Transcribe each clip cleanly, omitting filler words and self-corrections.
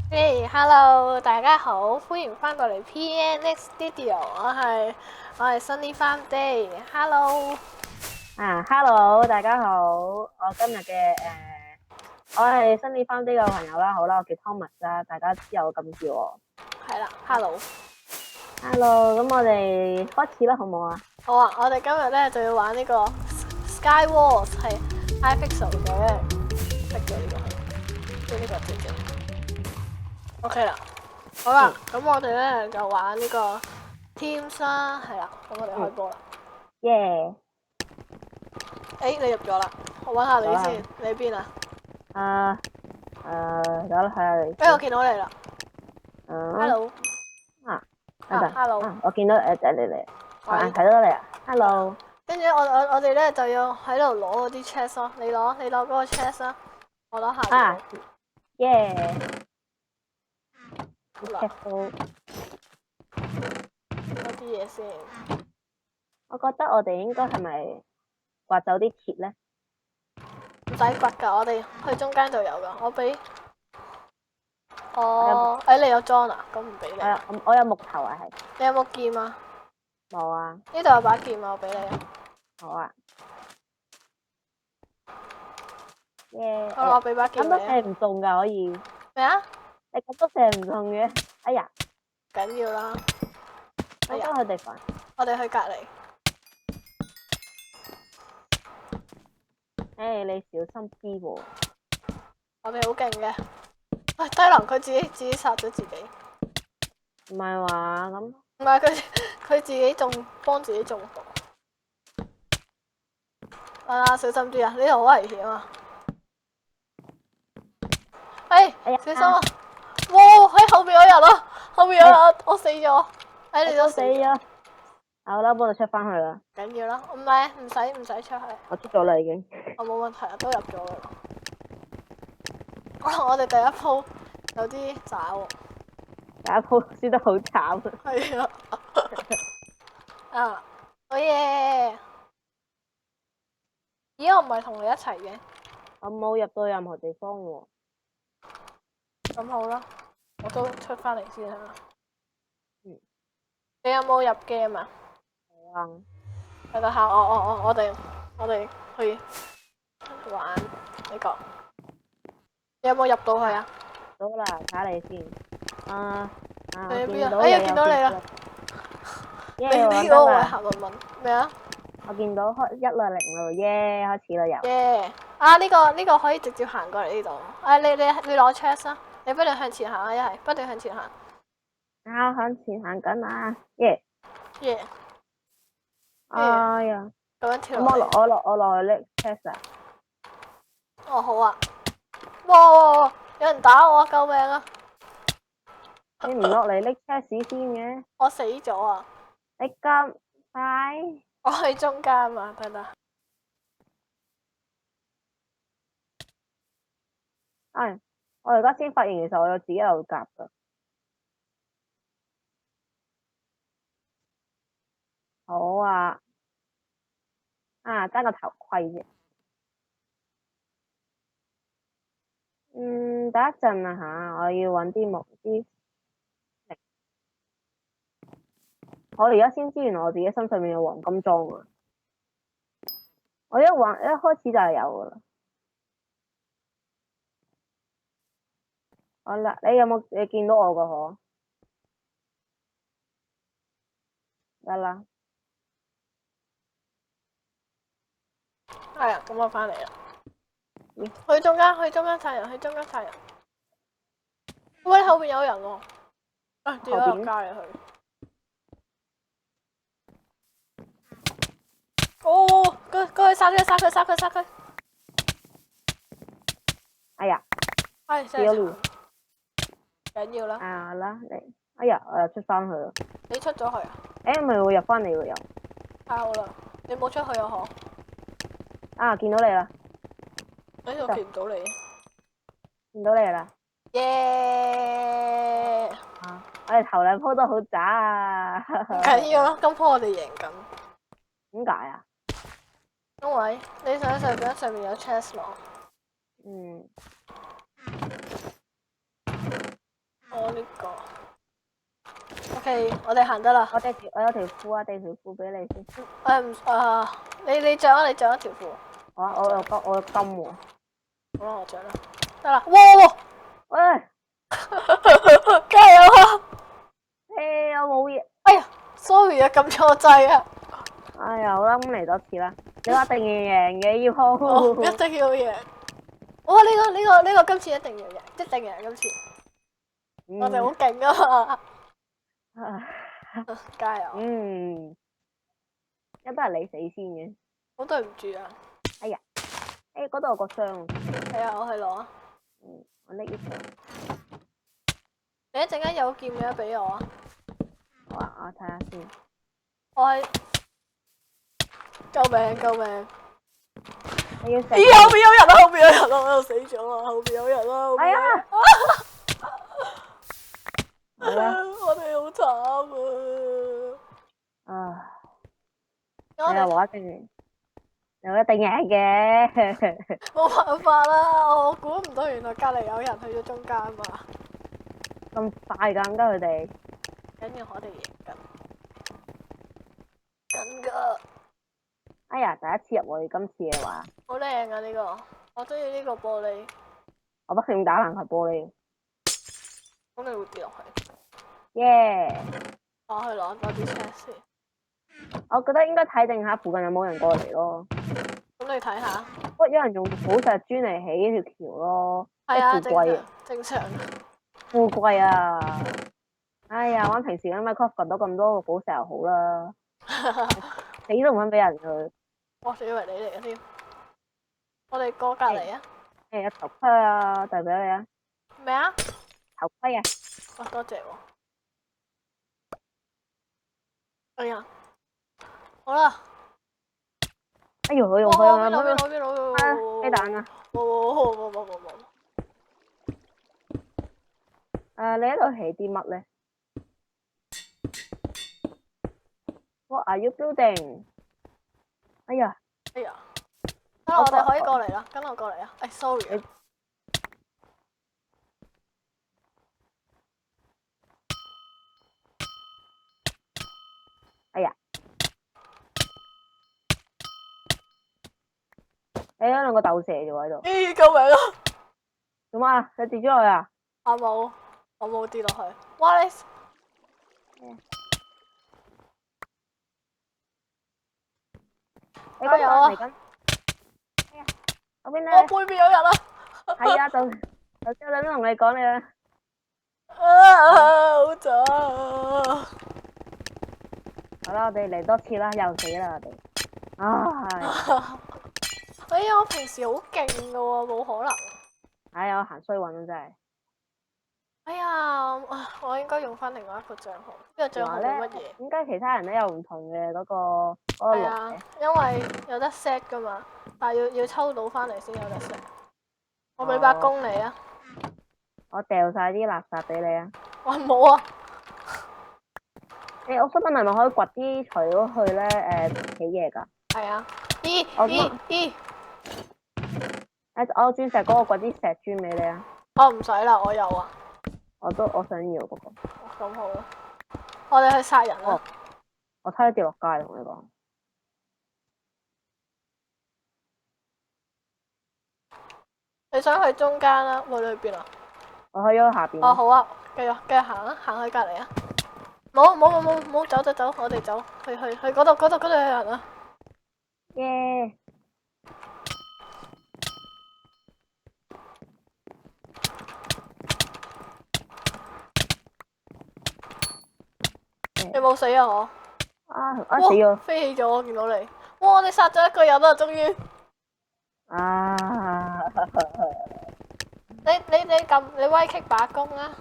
嘿，Hello，大家好，歡迎翻到嚟 PNX Studio，我係 Sunny Fun Day，Hello，Hello，大家好，我係新啲翻啲嘅朋友啦，好啦，我叫 Thomas 啦，大家之後咁叫我。係啦，Hello，Hello，咁我哋開始啦，好唔好啊？好啊，我哋今日咧就要玩呢個 Sky Wars，係 iPixel 嘅，識咗呢個，即係呢個直接。OK 啦，好啦，咁我哋咧就玩呢個 Teams 啦，係啦，咁我哋開波啦。耶！你入咗啦，我揾下你先，你喺邊啊？等我睇下你。我見到你啦。Hello。等陣。Hello。我見到你，睇到你啊。Hello。跟住我哋咧就要喺度攞嗰啲 chest 咯，你攞嗰個 chest 啦，我攞下邊。耶！嗱，攞啲嘢先。我覺得我哋應該係咪刮走啲鐵咧？唔使掘噶，我哋去中間就有噶。我俾你有裝啊？咁唔俾你。我有木頭啊，係。你有冇劍啊？冇啊。呢度有把劍啊，我俾你啊。好啊。耶！我俾把劍你啊。咁都射唔中噶，可以。咩啊？你咁都射唔中嘅？哎呀！緊要啦。哎呀！佢哋煩。我哋去隔離。你小心啲喎。我哋好勁嘅。喂，低能佢自己殺咗自己。唔係話咁。唔係佢自己幫自己中毒。小心啲啊！呢度好危險啊！小心啊！哇，喺後邊有人啊！後邊有人，我死咗。你都死咗。好啦，幫我出翻去啦。緊要啦，唔使出去。我出咗啦已經。我冇問題啊，都入咗啦。我哋第一鋪有啲渣喎。第一鋪輸得好慘。係啊。好嘢！咦，我唔係同你一齊嘅。我冇入到任何地方喎。咁好啦，我都出翻嚟先啦。你有冇入 game 啊？好啊。等下我哋去玩呢個。你有冇入到去啊？到啦，睇下你先。你喺邊啊？見到你啦！你呢個位行問咩啊？我見到110咯，耶！開始啦又。耶！呢個可以直接行過嚟呢度。你攞 chest 啊！你不斷向前行啊！一係不斷向前行。向前行緊啊！耶！耶！哎呀！咁樣跳我落嚟。我落去拎 chest 啊！哦，好啊！哇！有人打我，救命啊！你唔落嚟拎 chest 先嘅？我死咗啊！你咁快？我喺中間啊，等等。我而家先發現，其實我有自己有夾噶。好啊。爭個頭盔啫。等一陣啊吓，我要搵啲木啲。我而家先知，原來我自己身上面有黃金裝啊！我一開始就係有噶啦。好啦，你見到我個可？得啦。係啊，咁我翻嚟啦。去中間殺人，喂，後邊有人喎。掉咗入街啊佢。過去殺佢！哎呀！真係緊要啦。啦，你。哎呀，我又出翻去啦。你出咗去啊？咪會入翻嚟喎又。好啦，你冇出去啊嗬？見到你啦。我見唔到你。見到你啦。耶！我哋頭兩鋪都好渣啊。唔緊要啦，今鋪我哋贏緊。點解啊？因為你上面有 chest 咯。個。OK，我哋行得啦。我有條褲啊，遞條褲俾你先。你着啊，你着一條褲。我有金喎。好啦，我着啦。得啦，哇！喂，加油啊！我冇嘢。哎呀，sorry 啊，撳錯掣啊！哎呀，好啦，咁嚟多次啦。你話一定要贏嘅要。一定要贏。哇！呢個今次一定要贏，一定贏今次。我哋好勁啊嘛！加油！一般係你死先嘅。好對唔住啊！哎呀，嗰度有個箱。係啊，我去攞啊。我拎呢個。你一陣間有劍嘅俾我啊！好啊，我睇下先。我係救命救命！你要食？咦，後邊有人啊！後邊有人啊！我又死咗啊！後邊有人啊！係啊！係啦。我哋好慘啊！你又話一定贏，又一定贏嘅。冇辦法啦，我估唔到原來隔離有人去咗中間嘛。咁快㗎，唔該佢哋。緊要我哋贏緊㗎。哎呀，第一次入我哋今次嘅話。好靚啊！呢個我中意呢個玻璃。我不斷打爛塊玻璃。咁你會跌落去？耶！我去攞啲車先。我覺得應該睇定下附近有冇人過嚟咯。咁你睇下。有人用寶石磚嚟起呢條橋咯。係啊，富貴正常。富貴啊！哎呀，玩平時咁咪 cover 到咁多個寶石又好啦。死都唔肯俾人佢。我仲以為你嚟嘅添。我哋過隔離啊。有頭盔啊，遞俾你啊。咩啊？頭盔啊。哇，多謝喎。哎呀，好啦。哎呦，佢用攞佢雞蛋啊！冇。你喺度起啲乜咧？What are you building？ 哎呀！得啦，我哋可以過嚟啦，跟我過嚟啊！哎，sorry。哎呀！你有兩個鬥蛇啫喎喺度。咦！救命啊！做乜啊？你跌咗落去啊？我冇跌落去。哇！你加油啊！嚟緊。哎呀！嗰邊咧。我背面有人啊！係啊，就先我同你講你啦。好慘啊！好啦，我哋嚟多次啦，又死啦我哋。哎呀，我平時好勁噶喎，冇可能。哎呀，我行衰運啊真係。哎呀，我應該用翻另外一個帳號。呢個帳號係乜嘢？點解其他人都有唔同嘅嗰個係啊，因為有得 set 噶嘛，但係要抽到翻嚟先有得 set。我俾把弓你啊！我掉晒啲垃圾俾你啊！我冇啊！我想問係咪可以掘啲材料去咧起嘢㗎？係啊！我鑽石嗰個掘啲石磚俾你啊！我唔使啦，我有啊！我想要嗰個。咁好啦，我哋去殺人啦！我差啲跌落街同你講。你想去中間啦？去邊啊？我去咗下邊。哦，好啊，繼續行啊，行去隔離啊！冇走，我哋走去嗰度有人啊！耶！你冇死啊我？死咗！飛起咗，我見到你。哇！我哋殺咗一個人啦，終於。你威擊把弓啊！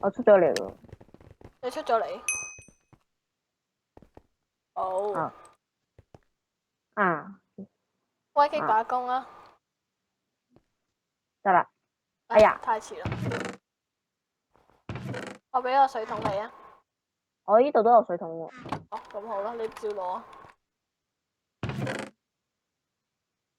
我出咗嚟喎。你出咗嚟？好。威擊把弓啊！得啦。哎呀！太遲啦。我俾個水桶你啊！我呢度都有水桶喎。咁好啦，你照攞啊！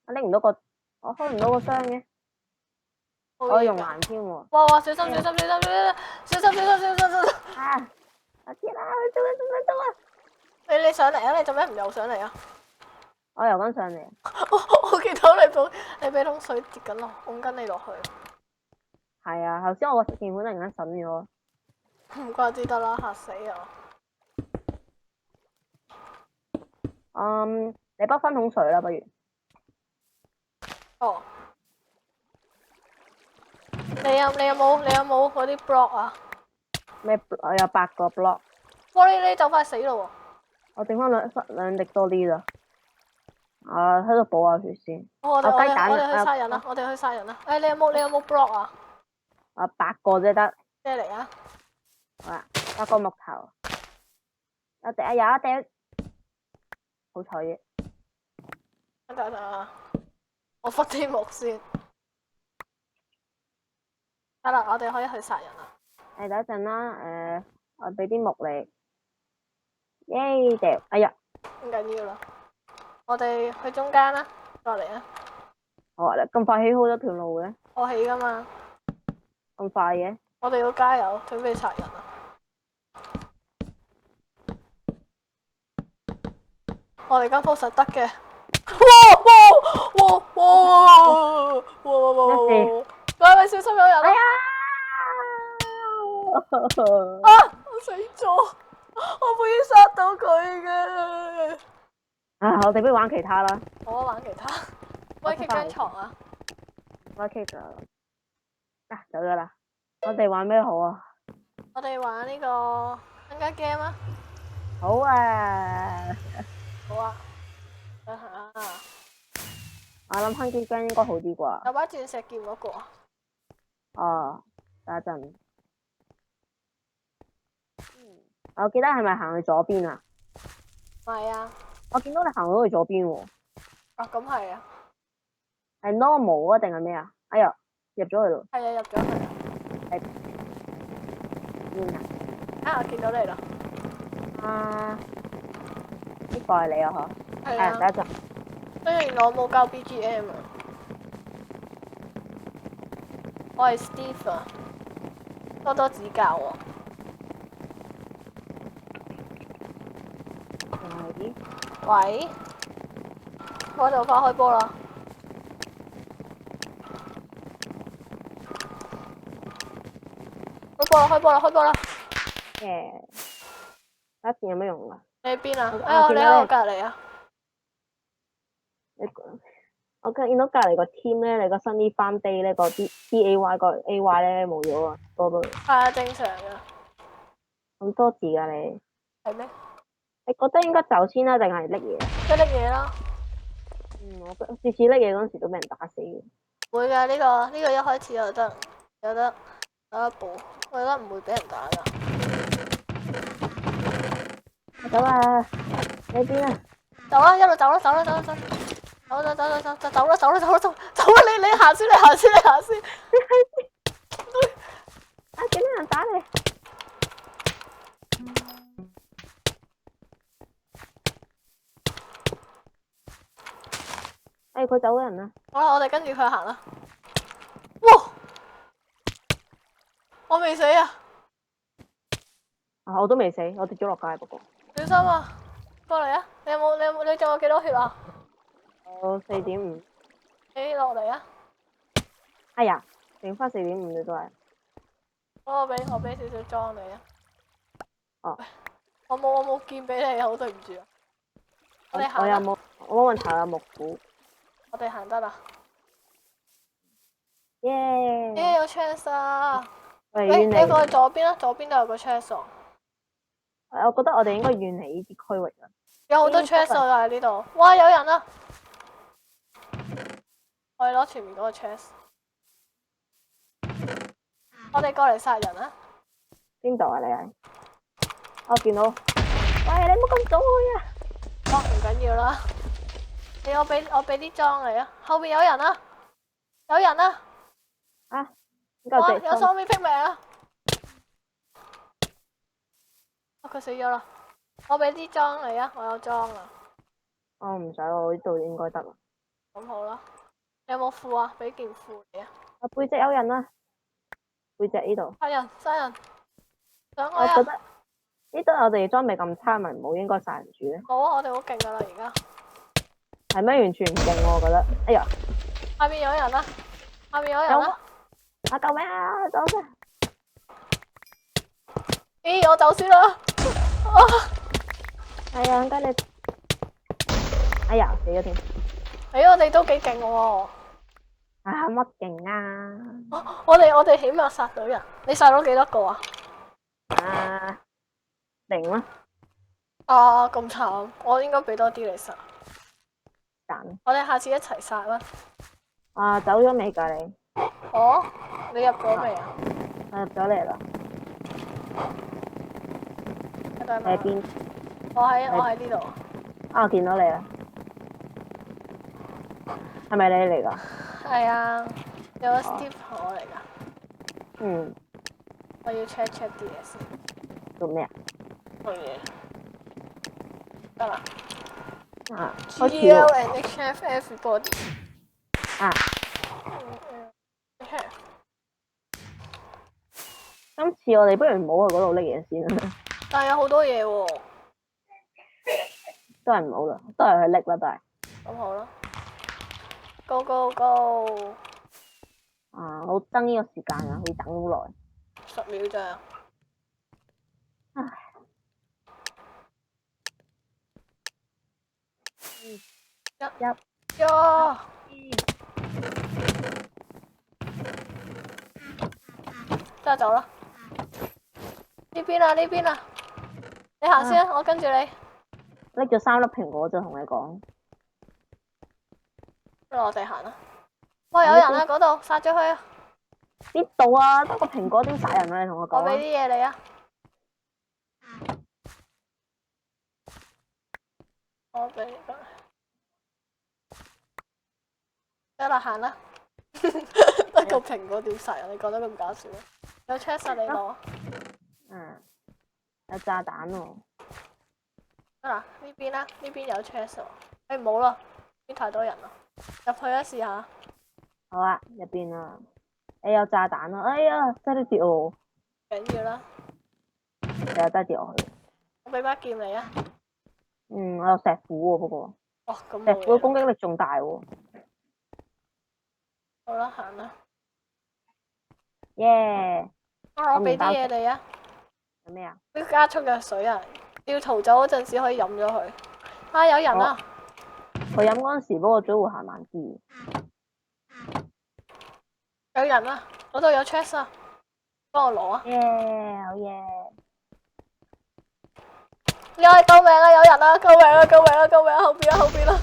我拎唔到個，我開唔到個箱嘅。我用藍添喎。哇！小心小心小心小心小心小心小心小心！啊！我知啦，做啊！你上嚟啊！你做咩唔游上嚟啊？我游緊上嚟。我見到你俾桶水跌緊落，拱緊你落去。係啊，頭先我個鍵盤突然間閃咗。唔怪之得啦，嚇死我！你不分桶水啦，不如。哦。你有冇嗰啲 block 啊？咩？我有8個 block。哇！你就快死咯喎！我剩翻兩滴多啲咋。喺度補下血先。我哋雞蛋去殺人啦！我哋去殺人啦！你有冇 block 啊？8個啫得。咩嚟啊？好啦，8個木頭。有一滴。好彩嘅。等，我忽啲木先。得啦，我哋可以去殺人啦。等一陣啦，我俾啲木你。耶！掉，哎呀！唔緊要啦，我哋去中間啦，過嚟啊！好啊，咁快起好咗條路嘅？我起噶嘛。咁快嘅？我哋要加油，準備殺人啊！我哋間鋪實得嘅。哇！喂，小心有人啊！我死咗，我可以殺到佢嘅。我哋不如玩其他啦。好啊，玩其他。喂，kick 張床啊！我 kick 咗。走咗啦。我哋玩咩好啊？我哋玩呢個 Hunger Game 啊！好啊。好啊。等下。我諗 Hunger Game 應該好啲啩。有把鑽石劍嗰個啊？哦，等一陣。我記得係咪行去左邊啊？係啊。我見到你行到去左邊喎。咁係啊。係 normal 啊定係咩啊？哎呀，入咗去咯。係啊，入咗去啦。邊啊？我見到你啦。呢個係你啊？嗬。係啊。等一陣。原來我冇教 BGM 啊。我係 Steve 啊，多指教喎。喂，我就快開波啦！開波啦！打劍有咩用啊？你喺邊啊？你喺我隔離啊！我見到隔離個 team 咧，你個新啲翻 day 咧，個 DAY 個 AY 咧冇咗啊，多咗。係啊，正常噶。咁多字噶你？係咩？你覺得應該走先啦，定係拎嘢？即係拎嘢啦。我次次拎嘢嗰陣時都俾人打死嘅。會㗎，呢個一開始有得一步，我覺得唔會俾人打㗎。走啊！你邊啊？走啦，一路走啦！走啦！你行先！點解人打你？佢走咗人啦。好啦，我哋跟住佢行啦。哇！我未死啊！我都未死，我跌咗落街不過。小心啊！過嚟啊！你仲有幾多血啊？我4.5。你落嚟啊！哎呀，剩翻4.5嘅都係。我俾少少裝你啊！我冇劍俾你，好對唔住啊！我哋行啦。我冇問題啊，木鼓。我哋行得啦。耶！有 chest 啊！你過去左邊啦，左邊都有個 chest。我覺得我哋應該遠離呢啲區域啊。有好多 chest 喺呢度。哇！有人啊！我哋攞前面嗰個 chest。我哋過嚟殺人啊！邊度啊你係？我見到。喂，你唔好咁早去啊！唔緊要啦。我俾啲裝你啊！後邊有人啊！有人啊！哇！有喪屍拼命啊！佢死咗啦！我俾啲裝你啊！我有裝啊！唔使，我呢度應該得啦。咁好啦。你有冇褲啊？俾件褲你啊！啊背脊有人啊，背脊呢度。殺人殺人，上我啊！我覺得呢度我哋裝備咁差，咪唔好應該殺人住咧。冇啊，我哋好勁噶啦而家。係咩？完全唔勁喎，我覺得。哎呀，下面有人啦，下面有人有啦。啊！救命啊！走先！咦，我走先啦。係啊，唔該你。哎呀，死咗添！我哋都幾勁喎。啊，乜勁啊？我哋起碼殺到人。你殺咗幾多個啊？啊，零啦，啊，咁慘，我應該俾多啲你殺。賺。我哋下次一齊殺啦。啊，走咗未㗎你？哦，你入咗未啊？我入咗嚟啦。你喺喺邊？我喺呢度。啊，我見到你啦。係咪你嚟㗎？係啊，有個 Steve 係我嚟㗎。嗯，我要 check 啲嘢先。做咩啊？做嘢。得啦。啊，開始 GL 喎。 and HF everybody。啊，今次我哋不如唔好去嗰度拎嘢先啦，但係有好多嘢喎。都係唔好啦，都係去拎啦，都係。咁好啦。Go go go！啊，好憎呢個時間啊，要等好耐。10秒咋？唉，一。揸走啦！呢邊啊，呢邊啊！你行先啊，我跟住你。拎咗3粒蘋果就同你講。不如我哋行啦。喂，有人啊，嗰度殺咗佢啊！邊度啊？得個蘋果點殺人啊？你同我講啊。我俾啲嘢你啊！我俾個。得啦，行啦。得個蘋果點殺人？你講得咁搞笑咩？有 chest 啊，你攞。嗯，有炸彈喎。得啦，呢邊啦，呢邊有 chest 喎。唔好啦，呢邊太多人啦。入去啦，試下。好啊，入邊啊。你有炸彈啊！哎呀，真係跌喎。緊要啦。又真係跌落去。我俾把劍你啊。嗯，我有石斧喎，不過哦，咁石斧嘅冇嘢。攻擊力仲大喎。好啦，行啦。耶！我俾啲嘢你啊。有咩啊？呢加速嘅水啊，要逃走嗰陣時可以飲咗佢。啊，有人啊！佢飲嗰陣時，不過嘴會行慢啲。有人啊！嗰度有 chest 啊，幫我攞啊！耶，好耶！你可以救命啊！有人啊！救命啊！救命啊！救命啊！後邊啊！後邊啊！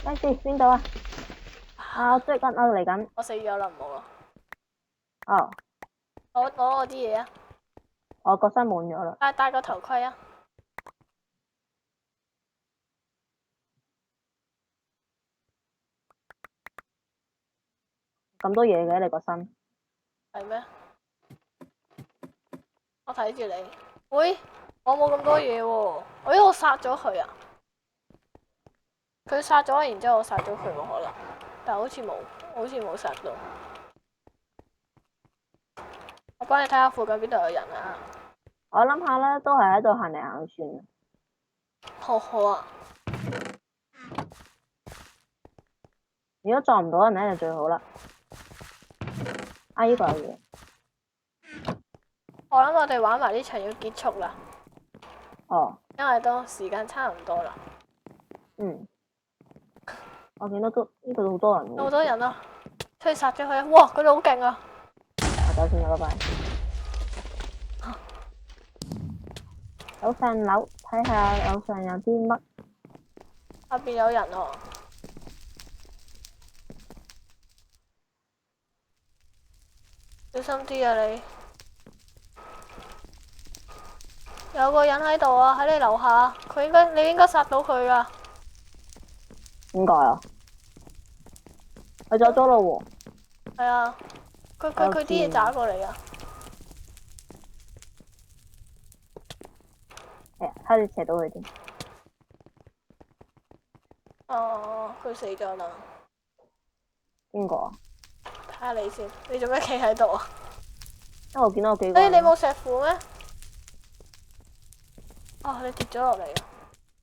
咩事？邊度啊？啊，我追緊，我嚟緊。我死咗啦，唔好啦。哦，攞我啲嘢啊！我個身滿咗啦。戴個頭盔啊！咁多嘢嘅你個身。係咩？我睇住你。喂，我冇咁多嘢喎。我殺咗佢啊！佢殺咗，然之後我殺咗佢喎，可能，但係好似冇殺到。我幫你睇下附近邊度有人啊！我諗下啦，都係喺度行嚟行去算。好啊！如果撞唔到人咧，就最好啦。啊，呢個有嘢。我諗我哋玩埋呢場要結束啦。哦。因為都時間差唔多啦。嗯。我見到都呢度好多人喎。好多人啊！出去殺咗佢啊！哇，佢哋好勁啊！我走先啦，拜拜。走上樓睇下樓上有啲乜。下邊有人喎。小心啲啊你！有個人喺度啊，喺你樓下，你應該殺到佢噶。點解啊？佢走咗咯喎。係啊，佢啲嘢打過嚟啊。差啲射到佢添。哦，佢死咗啦。邊個啊？睇下你先，你做咩企喺度啊？因為我見到有幾個人。你冇石斧咩？哦，你跌咗落嚟啊！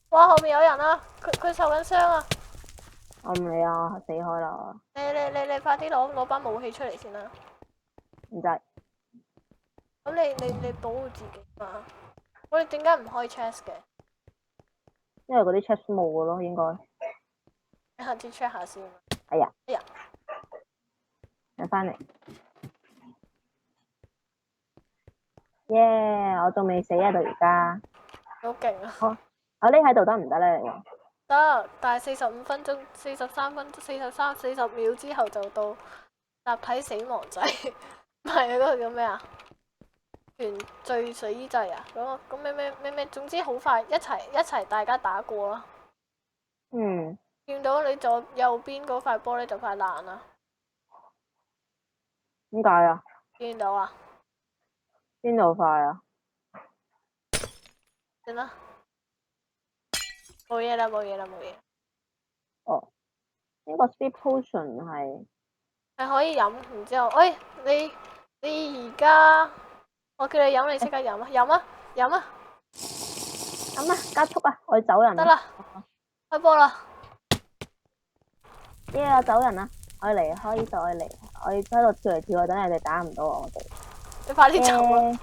哇，後面有人啊！佢受緊傷啊！我唔理啊，死開啦！你快啲攞把武器出嚟先啦！唔制。咁你保護自己嘛？我哋點解唔開 chest 嘅？因為嗰啲 chest 冇嘅咯，應該。你下次 check 下先。哎呀！哎呀！你翻嚟。耶！我仲未死啊到而家。好勁啊！我匿喺度得唔得咧？你話？得，但係45分鐘、40秒之後就到集體死亡制，唔係嗰個叫咩啊？原罪死制啊！咁咩？總之好快一齊大家打過啦。嗯。見到你左右邊嗰塊玻璃就快爛啦。點解啊？見到啊？邊度快啊？算啦，冇嘢啦。哦，呢個 speed potion 係係可以飲，然之後，喂，你而家我叫你飲，你即刻飲啊！飲啊！咁啊，加速啊！我要走人。得啦，開波啦！耶！我走人啦！我要離開呢度，我要喺度跳嚟跳去，等你哋打唔到我哋。你快啲走啊！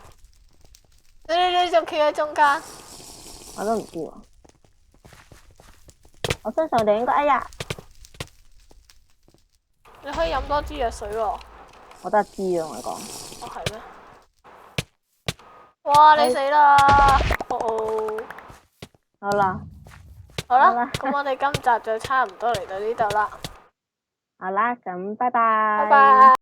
你仲企喺中間？我都唔知喎。我相信我哋應該，哎呀！你可以飲多支藥水喎。我都係知啊，我講。哦，係咩？哇！你死啦！哦。好啦。好啦，咁我哋今集就差唔多嚟到呢度啦。好啦，咁拜拜。拜拜。